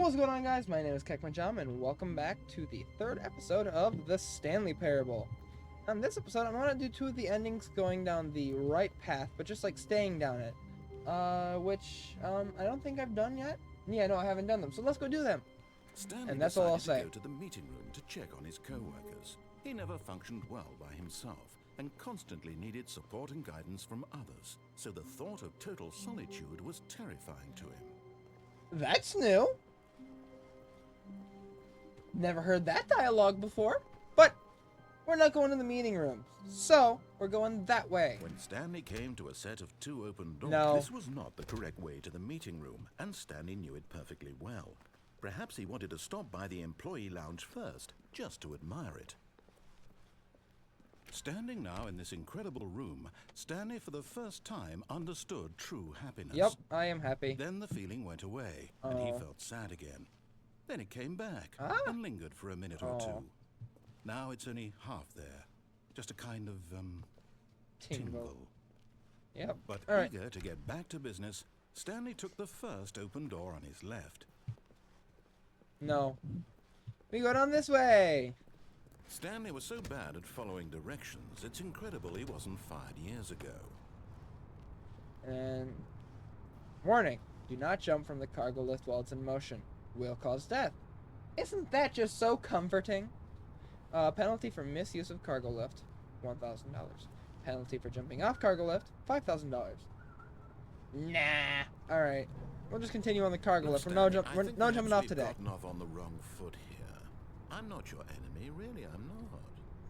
What's going on, guys? My name is Kekmajam, and welcome back to the third episode of the Stanley Parable. On this episode, I want to do two of the endings going down the right path, but just like staying down it. Which I don't think I've done yet. Yeah, no, I haven't done them, so let's go do them. Stanley And that's all I'll decided say. to go to the meeting room to check on his co-workers. He never functioned well by himself and constantly needed support and guidance from others, so the thought of total solitude was terrifying to him. That's new. Never heard that dialogue before, but we're not going to the meeting room, so we're going that way. When Stanley came to a set of two open doors, No. this was not the correct way to the meeting room, and Stanley knew it perfectly well. Perhaps he wanted to stop by the employee lounge first, just to admire it. Standing now in this incredible room, Stanley for the first time understood true happiness. Yep, I am happy. Then the feeling went away, and he Oh. felt sad again. Then it came back, Ah. and lingered for a minute or Oh. two. Now it's only half there. Just a kind of, tingle. Yep. But All right. eager to get back to business, Stanley took the first open door on his left. No. We go down this way. Stanley was so bad at following directions, it's incredible he wasn't fired years ago. And warning, do not jump from the cargo lift while it's in motion. Will cause death. Isn't that just so comforting? Penalty for misuse of cargo lift, $1,000. Penalty for jumping off cargo lift, $5,000. Nah. All right. We'll just continue on the cargo Look, lift. We're Stanley, no, I we're think no perhaps jumping off we've today. gotten off on the wrong foot here. I'm not your enemy, really, I'm not.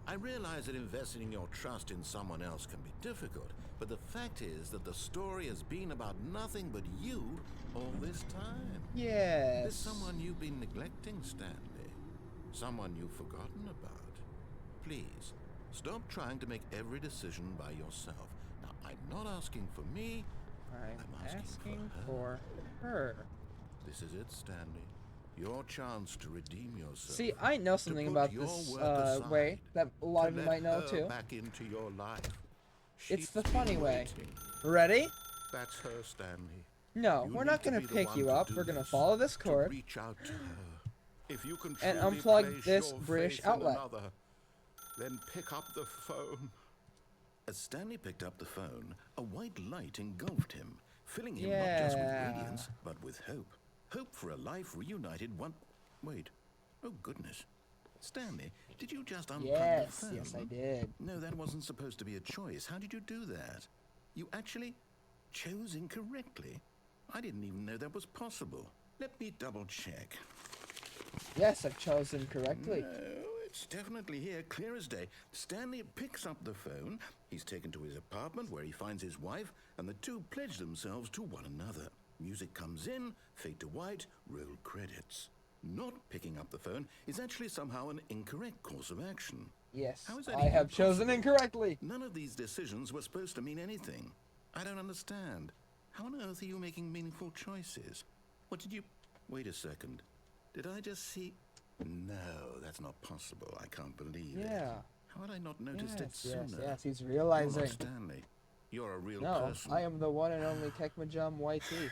I realize that investing your trust in someone else can be difficult, but the fact is that the story has been about nothing but you all this time. Yes. There's someone you've been neglecting, Stanley. Someone you've forgotten about. Please, stop trying to make every decision by yourself. Now, I'm not asking for me. I'm asking asking for for her. This is it, Stanley. Your chance to redeem yourself. See, I know to something put about your this work aside, way that a lot to of you let might know her too. Back into your life. It's She's the been funny way. waiting. Ready? That's her, Stanley. No, You we're need not to gonna be the pick one you to up. do We're gonna this, follow this to cord reach out to her. If you can and truly unplug place this your British faith in outlet. another, then pick up the phone. As Stanley picked up the phone, a white light engulfed him, filling him not just with Yeah. radiance, but with hope. Hope for a life reunited one... Wait. Oh, goodness. Stanley, did you just unplug Yes, the phone? yes, I did. No, that wasn't supposed to be a choice. How did you do that? You actually chose incorrectly. I didn't even know that was possible. Let me double check. Yes, I've chosen correctly. No, it's definitely here, clear as day. Stanley picks up the phone. He's taken to his apartment where he finds his wife, and the two pledge themselves to one another. Music comes in, fade to white, roll credits. Not picking up the phone is actually somehow an incorrect course of action. Yes, How is that I even have chosen possible? incorrectly. None of these decisions were supposed to mean anything. I don't understand. How on earth are you making meaningful choices? What did you... Wait a second. Did I just see... No, that's not possible. I can't believe it. Yeah. How had I not noticed it Yes, sooner? yes, yes. He's You're realizing. not Stanley. You're a real No, person. I am the one and only Kekmajam YT.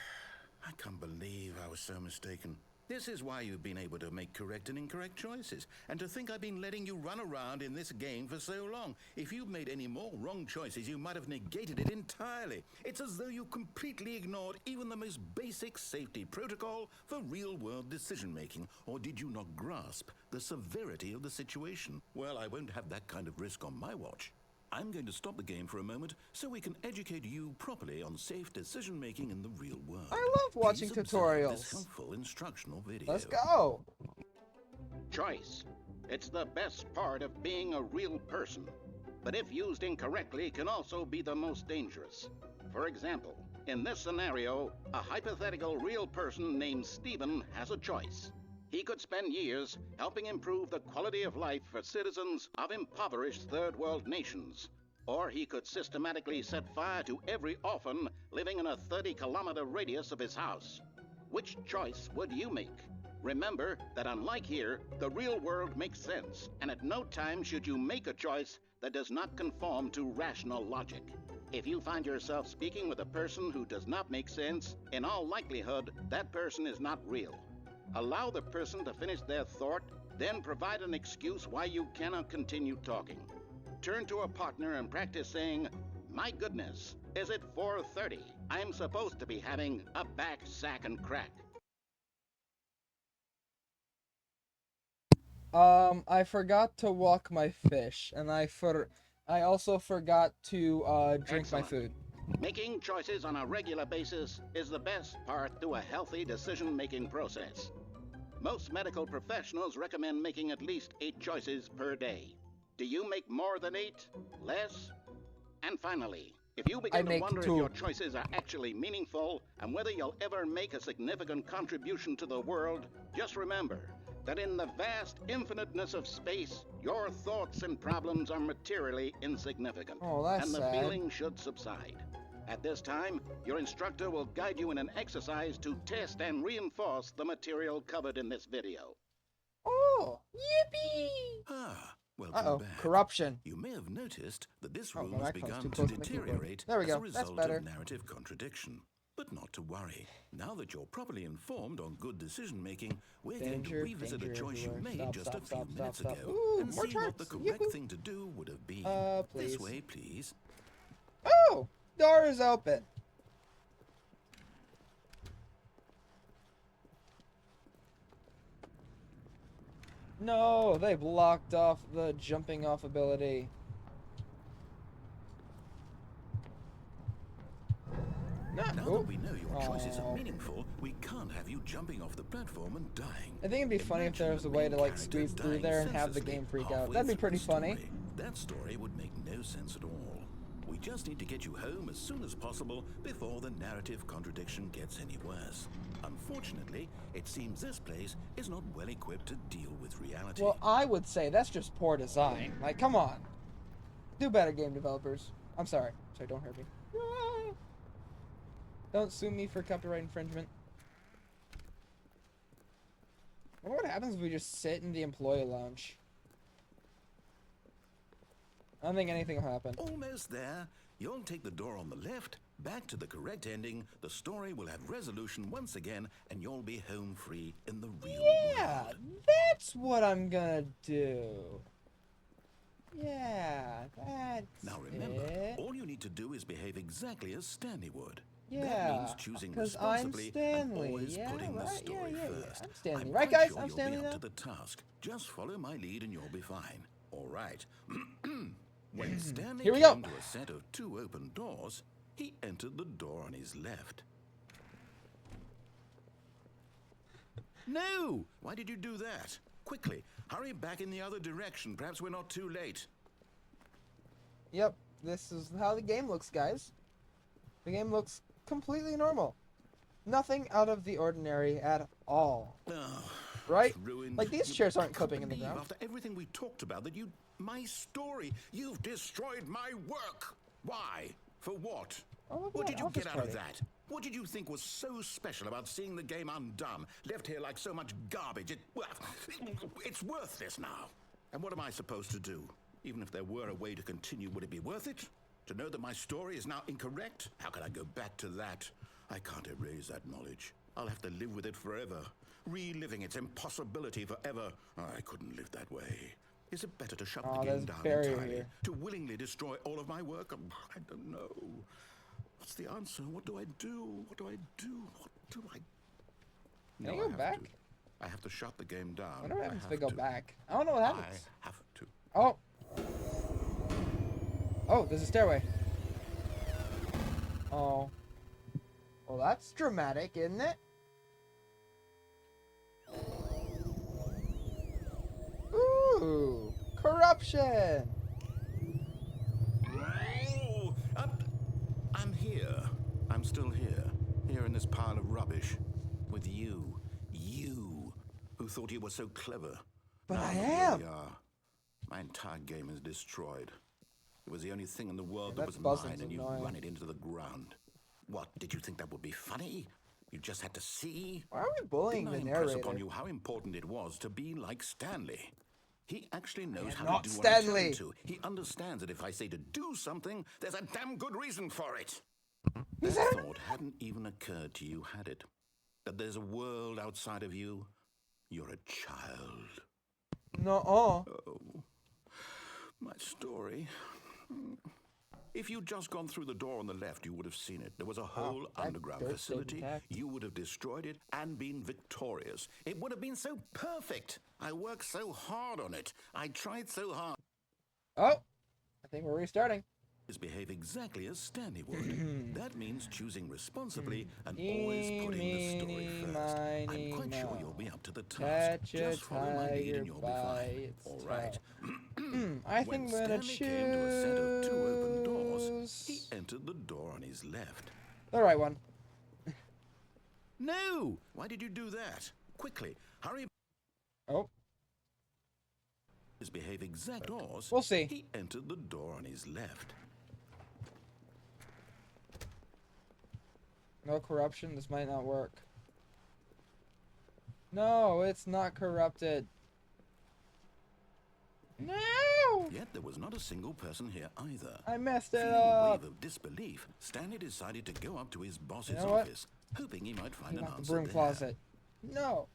I can't believe I was so mistaken. This is why you've been able to make correct and incorrect choices. And to think I've been letting you run around in this game for so long. If you'd made any more wrong choices, you might have negated it entirely. It's as though you completely ignored even the most basic safety protocol for real-world decision-making. Or did you not grasp the severity of the situation? Well, I won't have that kind of risk on my watch. I'm going to stop the game for a moment so we can educate you properly on safe decision-making in the real world. I love watching Please observe tutorials. This helpful instructional video. Let's go. Choice. It's the best part of being a real person. But if used incorrectly, can also be the most dangerous. For example, in this scenario, a hypothetical real person named Stephen has a choice. He could spend years helping improve the quality of life for citizens of impoverished third world nations. Or he could systematically set fire to every orphan living in a 30-kilometer radius of his house. Which choice would you make? Remember that unlike here, the real world makes sense, and at no time should you make a choice that does not conform to rational logic. If you find yourself speaking with a person who does not make sense, in all likelihood, that person is not real. Allow the person to finish their thought, then provide an excuse why you cannot continue talking. Turn to a partner and practice saying, "My goodness, is it 4:30? I'm supposed to be having a back, sack, and crack." I forgot to walk my fish, and I also forgot to drink my Excellent. food. Making choices on a regular basis is the best part to a healthy decision-making process. Most medical professionals recommend making at least 8 choices per day. Do you make more than 8? Less? And finally, if you begin to make wonder 2. if your choices are actually meaningful and whether you'll ever make a significant contribution to the world, just remember that in the vast infiniteness of space, your thoughts and problems are materially insignificant. Oh, that's and the sad. feeling should subside. At this time, your instructor will guide you in an exercise to test and reinforce the material covered in this video. Oh, yippee! Ah, Uh-oh, welcome back. corruption. You may have noticed that this Oh, room my has microphone's begun too to close to the keyboard. deteriorate There we as a go, that's result better. of narrative contradiction. But not to worry. Now that you're properly informed on good decision-making, we're going to Danger, revisit a danger choice you everywhere. made Stop, just stop, a few stop, minutes stop, ago stop. Ooh, and more see what the trucks. correct Yoo-hoo. thing to do would have been. Please. This way, please. Oh, door is open. No, they blocked off the jumping off ability. No. Now Oh. that we know your choices Aw. are meaningful, we can't have you jumping off the platform and dying. I think it'd be funny if there was a Imagine way the to like main squeeze character through dying there and have the senselessly game freak out. halfway That'd be through pretty the funny. story. That story would make no sense at all. We just need to get you home as soon as possible before the narrative contradiction gets any worse. Unfortunately, it seems this place is not well equipped to deal with reality. Well, I would say that's just poor design. Like, come on. Do better, game developers. I'm sorry. Sorry, don't hurt me. Ah. Don't sue me for copyright infringement. I wonder what happens if we just sit in the employee lounge. I don't think anything will happen. Almost there. You'll take the door on the left, back to the correct ending, the story will have resolution once again, and you'll be home free in the real Yeah, world. that's what I'm gonna do. Yeah, that's Now remember, it. all you need to do is behave exactly as Stanley would. Yeah, that means choosing 'cause I'm responsibly and Stanley. always Yeah, putting the right, story yeah. first. I'm Stanley. I'm Right, quite guys? sure I'm you'll Stanley be up now? to the task. Just follow my lead and you'll be fine. All right. When Stanley Here we go. came to a set of 2 open doors, he entered the door on his left. No! Why did you do that? Quickly, hurry back in the other direction. Perhaps we're not too late. Yep, this is how the game looks, guys. The game looks completely normal. Nothing out of the ordinary at all. Oh, Right? it's ruined. Like, these You- chairs aren't I can't clipping in the believe ground. After everything we talked about, that my story, you've destroyed my work. Why? For what? Oh, look What at did that you office get out of party. that? What did you think was so special about seeing the game undone, left here like so much garbage? It's worthless now. And what am I supposed to do? Even if there were a way to continue, would it be worth it? To know that my story is now incorrect? How can I go back to that? I can't erase that knowledge. I'll have to live with it forever, reliving its impossibility forever. I couldn't live that way. Is it better to shut the Oh, game there's down barrier entirely? here. To willingly destroy all of my work? I don't know. What's the answer? What do I do? What do I do? What do I... Can I go have back? to. I have to shut the game down. I wonder what happens if I have go to. back. I don't know what I happens. have to. Oh. Oh, there's a stairway. Oh. Well, that's dramatic, isn't it? Ooh, corruption. Oh, I'm here. I'm still here. Here in this pile of rubbish. With you. You, who thought you were so clever. But Now I look where am. we are. My entire game is destroyed. It was the only thing in the world Yeah, that that was buzzing's mine, and you annoying. run it into the ground. What, did you think that would be funny? You just had to see? Why are we bullying Didn't I the impress narrator? upon you how important it was to be like Stanley? He actually knows how not to do what I tell Stanley. him to. He understands that if I say to do something, there's a damn good reason for it. That thought hadn't even occurred to you, had it? That there's a world outside of you, You're a child. No. Oh, my story. If you'd just gone through the door on the left, you would have seen it. There was a whole that underground dirt facility. intact. You would have destroyed it and been victorious. It would have been so perfect. I worked so hard on it. I tried so hard. Oh, I think we're restarting. Behave exactly as Stanley would. That means choosing responsibly and always putting the story first. I'm quite sure you'll be up to the task. Catch a Just follow my lead tiger and you'll be by fine. its All right. I When think we're gonna Stanley came to a set of 2 open doors, he choose entered the door on his left. the right one. No! Why did you do that? Quickly, hurry. Oh, Behave exact doors. we'll see. He entered the door on his left. No corruption. This might not work. No, it's not corrupted. No! Yet there was not a single person here either. I messed it Feeling a up. wave of disbelief, Stanley decided to go up to his boss's know what? office, hoping he might find an Not the answer broom there. closet. No.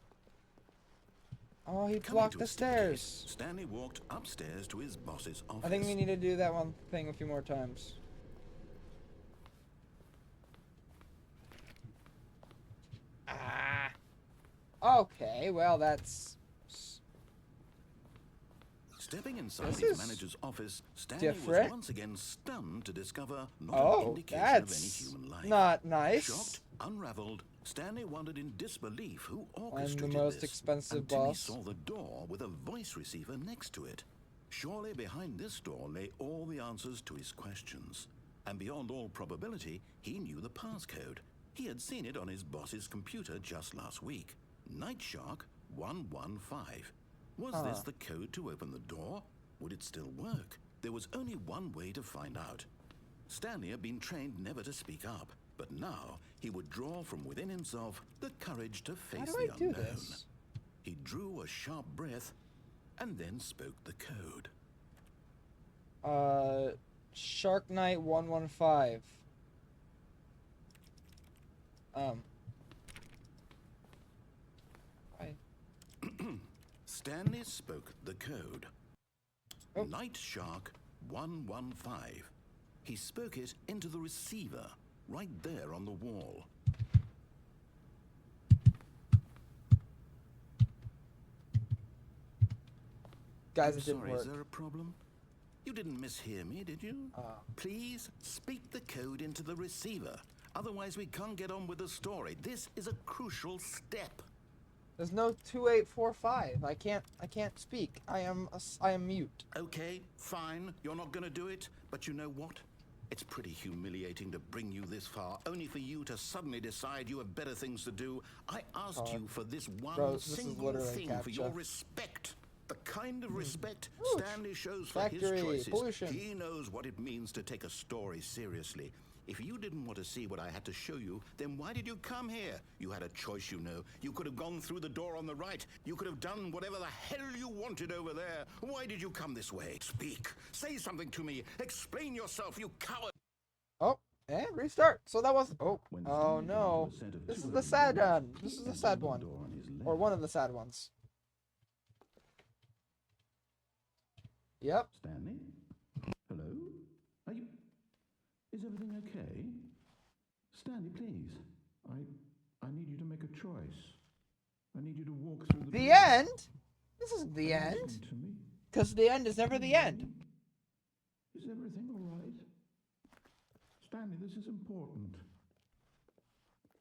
Oh, he Coming blocked to the a staircase, stairs. Stanley walked upstairs to his boss's office. I think we need to do that one thing a few more times. Ah. Okay, well that's Stepping inside This his is manager's office, Stanley different. was once again stunned to discover not an Oh, indication of any that's human life. not nice. Shocked, unraveled, Stanley wondered in disbelief who I'm orchestrated the most this expensive until boss. he saw the door with a voice receiver next to it. Surely behind this door lay all the answers to his questions. And beyond all probability, he knew the passcode. He had seen it on his boss's computer just last week. Nightshark 115. Was this the code to open the door? Would it still work? There was only one way to find out. Stanley had been trained never to speak up, but now he would draw from within himself the courage to face How do the I do unknown. this? He drew a sharp breath and then spoke the code. Shark Knight 115. I Stanley spoke the code. Oh. Night Shark 115. He spoke it into the receiver, right there on the wall. guys, I'm it didn't sorry, work. is there a problem? You didn't mishear me, did you? Please speak the code into the receiver. Otherwise, we can't get on with the story. This is a crucial step. There's no 2845. I can't speak. I am mute. Okay, fine. You're not gonna do it, but you know what? It's pretty humiliating to bring you this far, only for you to suddenly decide you have better things to do. I asked you for this one Bro, this is single literally thing for CAPTCHA. your respect. The kind of respect Ooh, Stanley shows for factory, his choices. pollution. He knows what it means to take a story seriously. If you didn't want to see what I had to show you, then why did you come here? You had a choice, you know. You could have gone through the door on the right. You could have done whatever the hell you wanted over there. Why did you come this way? Speak. Say something to me. Explain yourself, you coward. Oh, and restart. So that was. Oh no. This is the sad one. This is the sad one, or one of the sad ones. Yep. Stanley? Hello? Are you... Is everything okay? Stanley, please. I need you to make a choice. I need you to walk through The end? This isn't the end. Listen to me. Because the end is never the end. Is everything all right? Stanley, this is important.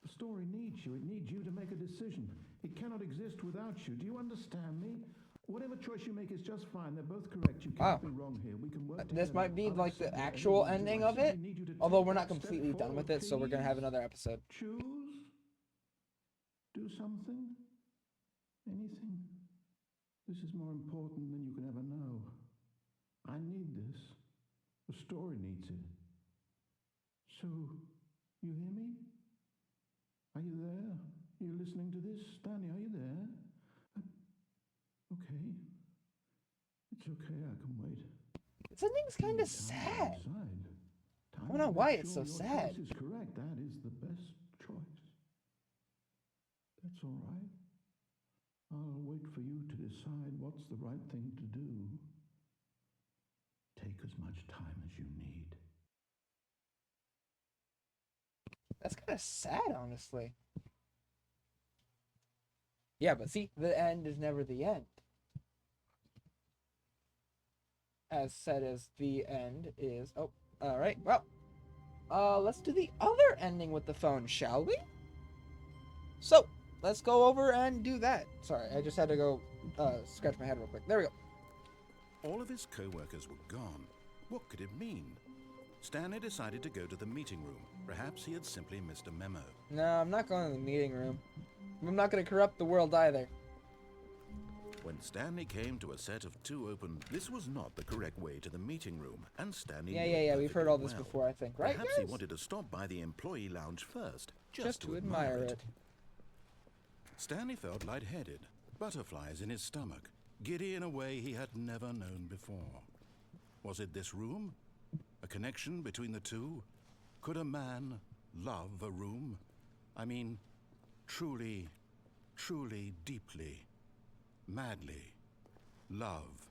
The story needs you. It needs you to make a decision. It cannot exist without you. Do you understand me? Whatever choice you make is just fine. They're both correct. You can't be wrong here. We can work This together. might be I'll like the accept whatever actual you do. ending I of it. simply need you to Although take we're that not step completely done with forward, it, so we're gonna have please. another episode. Choose. Do something. Anything. This is more important than you can ever know. I need this. The story needs it. So, you hear me? Are you there? Are you listening to this? Stanley, are you there? Okay. It's okay, I can wait. This ending's kind of sad. I don't know why it's so sad. This is correct. That is the best choice. That's all right. I'll for you to decide what's the right thing to do. Take as much time as you need. That's kind of sad, honestly. Yeah, but see, the end is never the end. As sad as the end is. Oh, all right. Well, let's do the other ending with the phone, shall we? So, let's go over and do that. Sorry, I just had to go scratch my head real quick. There we go. All of his co-workers were gone. What could it mean? Stanley decided to go to the meeting room. Perhaps he had simply missed a memo. No, I'm not going to the meeting room. I'm not going to corrupt the world either. When Stanley came to a set of two open, this was not the correct way to the meeting room, and Stanley knew it Yeah. We've heard all this perfectly before, I think, right, Perhaps guys? he wanted to stop by the employee lounge first, Just to admire it. Stanley felt lightheaded, butterflies in his stomach, giddy in a way he had never known before. Was it this room? A connection between the two? Could a man love a room? I mean, truly, deeply, madly love.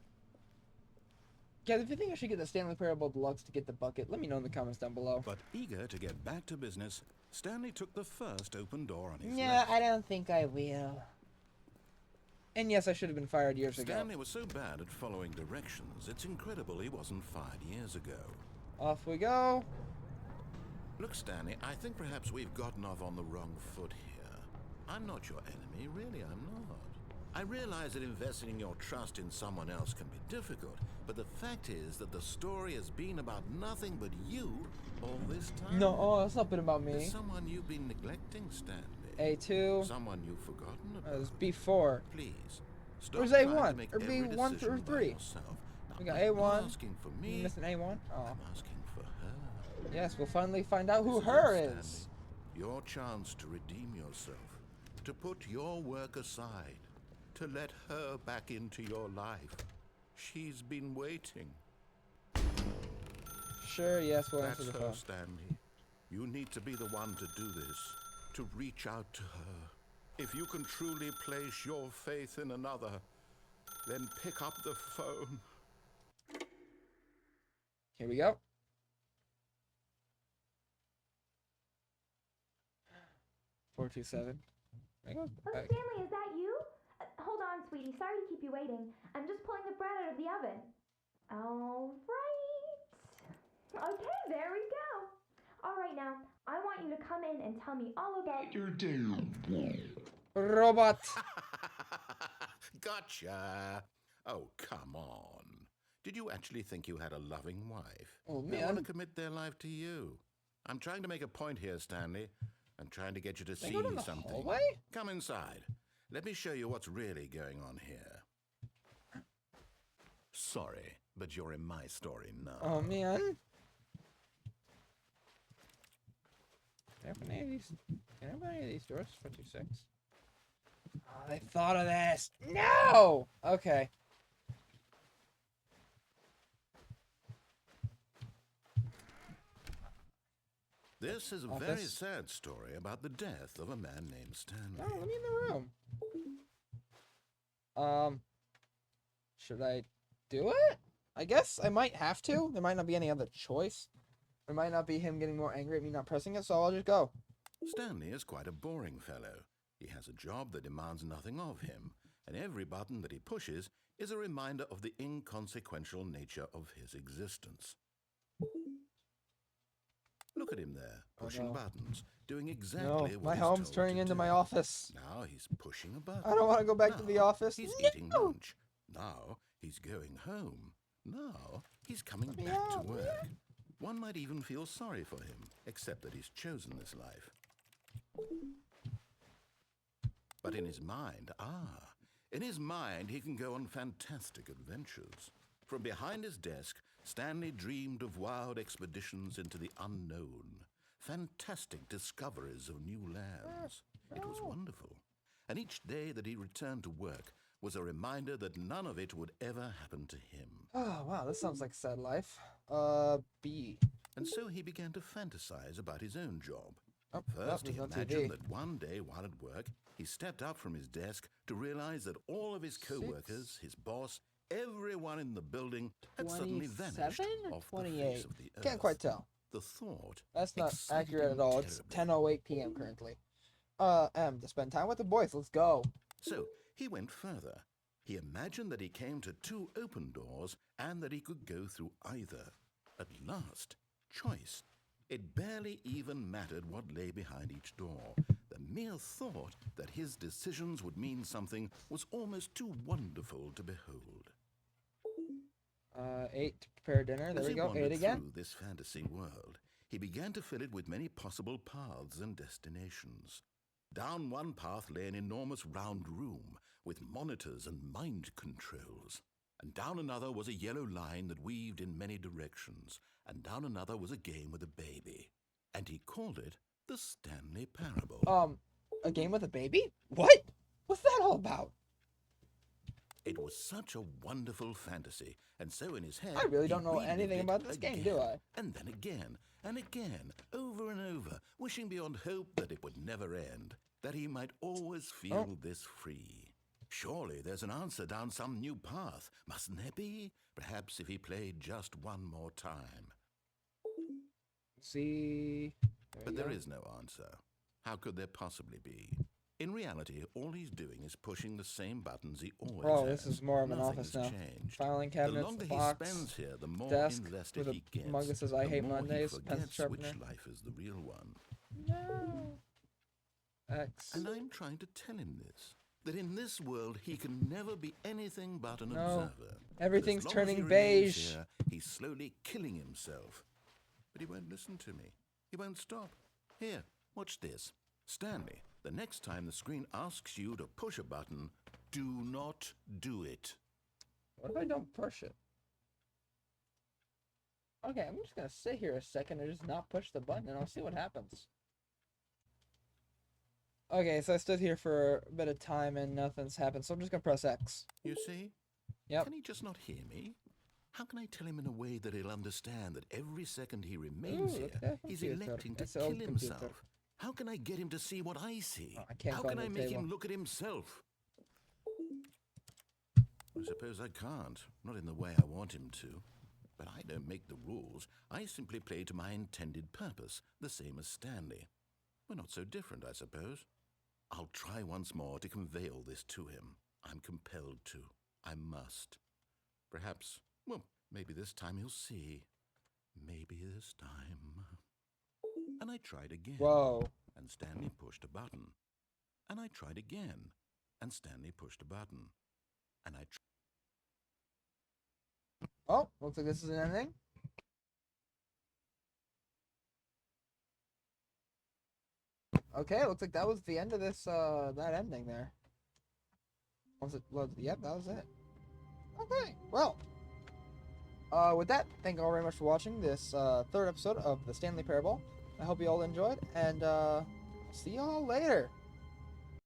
Guys, if you think I should get the Stanley Parable Deluxe to get the bucket, let me know in the comments down below. But eager to get back to business, Stanley took the first open door on his Yeah, left. I don't think I will. And yes, I should have been fired years ago. Stanley was so bad at following directions, it's incredible he wasn't fired years ago. Off we go. Look, Stanley, I think perhaps we've gotten off on the wrong foot here. I'm not your enemy, really, I'm not. I realize that investing your trust in someone else can be difficult, but the fact is that the story has been about nothing but you all this time. No, it's not been about me. There's someone you've been neglecting, Stanley. A2. Someone you've forgotten about. It was B4. Please, stop Where's trying A1? to make Or every B1 decision through by 3? yourself. Now, We got I'm not A1. asking for You me. missing A1? Oh. I'm asking for her. Yes, we'll finally find out who This her it, is. Stanley. Your chance to redeem yourself, to put your work aside, to let her back into your life. She's been waiting. Sure, yes, we'll answer That's the her, phone. Stanley. You need to be the one to do this, to reach out to her. If you can truly place your faith in another, then pick up the phone. Here we go. Four two seven. Oh, Stanley, is that you? Hold on, sweetie. Sorry to keep you waiting. I'm just pulling the bread out of the oven. All right. Okay, there we go. All right, now, I want you to come in and tell me all about your day. Robot. Gotcha. Oh, come on. Did you actually think you had a loving wife? Oh, They want to man. commit their life to you. I'm trying to make a point here, Stanley. I'm trying to get you to They see go down the something. hallway? Come inside. Let me show you what's really going on here. Sorry, but you're in my story now. Oh, man. Can I open any of these? Can I open any of these doors? 426. Oh, I thought of this. No! Okay. This is a very Office. sad story about the death of a man named Stanley. No, let me in the room. Should I do it? I guess I might have to. There might not be any other choice. There might not be him getting more angry at me not pressing it, so I'll just go. Stanley is quite a boring fellow. He has a job that demands nothing of him, and every button that he pushes is a reminder of the inconsequential nature of his existence. Look at him there, pushing no. buttons, doing exactly No, what my he's home's told turning to into do. my office. Now he's pushing a button. I don't want to go back to the Now office. He's No! eating lunch. Now he's going home. Now he's coming Let me back to out. work. One might even feel sorry for him, except that he's chosen this life. But in his mind, in his mind he can go on fantastic adventures. From behind his desk, Stanley dreamed of wild expeditions into the unknown, fantastic discoveries of new lands. It was wonderful. And each day that he returned to work was a reminder that none of it would ever happen to him. Oh, wow, this sounds like a sad life. B. And so he began to fantasize about his own job. Oh, First, there's he no imagined TV. that one day while at work, he stepped up from his desk to realize that all of his co-workers, his boss, everyone in the building had suddenly vanished 27 or off the 28? face of the earth. Can't quite tell. The thought That's not excited accurate him at all. It's terribly. 10:08 p.m. currently. To spend time with the boys. Let's go. So he went further. He imagined that he came to two open doors and that he could go through either. At last, choice. It barely even mattered what lay behind each door. The mere thought that his decisions would mean something was almost too wonderful to behold. 8 to prepare dinner. There As we he go. 8 wandered again. through this fantasy world, he began to fill it with many possible paths and destinations. Down one path lay an enormous round room with monitors and mind controls. And down another was a yellow line that weaved in many directions. And down another was a game with a baby. And he called it the Stanley Parable. A game with a baby? What? What's that all about? It was such a wonderful fantasy, and so in his head... I really he don't know relived anything it about this game, do I? And then again, and again, over and over, wishing beyond hope that it would never end, that he might always feel this free. Surely there's an answer down some new path, mustn't there be? Perhaps if he played just one more time. See. But there is no answer. How could there possibly be? In reality, all he's doing is pushing the same buttons he always Oh, has. this is more of an Nothing office has now. changed. Filing The cabinets, longer box, he spends here, the more desk invested with he a gets. mug that says, "I the hate more Mondays," he pencil forgets sharpener. which life is the real one. No. X. And I'm trying to tell him this. That in this world, he can never be anything but an No. observer. Everything's That as long as turning he remains beige. Here, he's slowly killing himself. But he won't listen to me. He won't stop. Here, watch this. Stanley, the next time the screen asks you to push a button, do not do it. What if I don't push it? Okay, I'm just gonna sit here a second and just not push the button and I'll see what happens. Okay, so I stood here for a bit of time and nothing's happened, so I'm just gonna press X. You see? Yep. Can he just not hear me? How can I tell him in a way that he'll understand that every second he remains Ooh, here, look at that he's computer. electing to It's kill old computer. himself? How can I get him to see what I see? Oh, I can't How go can under I the make table. him look at himself? I suppose I can't. Not in the way I want him to. But I don't make the rules. I simply play to my intended purpose, the same as Stanley. We're not so different, I suppose. I'll try once more to convey all this to him. I'm compelled to. I must. Perhaps, well, maybe this time he'll see. Maybe this time. And I tried again. Whoa. And Stanley pushed a button. And I tried again. And Stanley pushed a button. And I Oh, looks like this is an ending. Okay, looks like that was the end of this, that ending there. Was it, yep, that was it. Okay, well. With that, thank you all very much for watching this, third episode of the Stanley Parable. I hope you all enjoyed, and, see y'all later.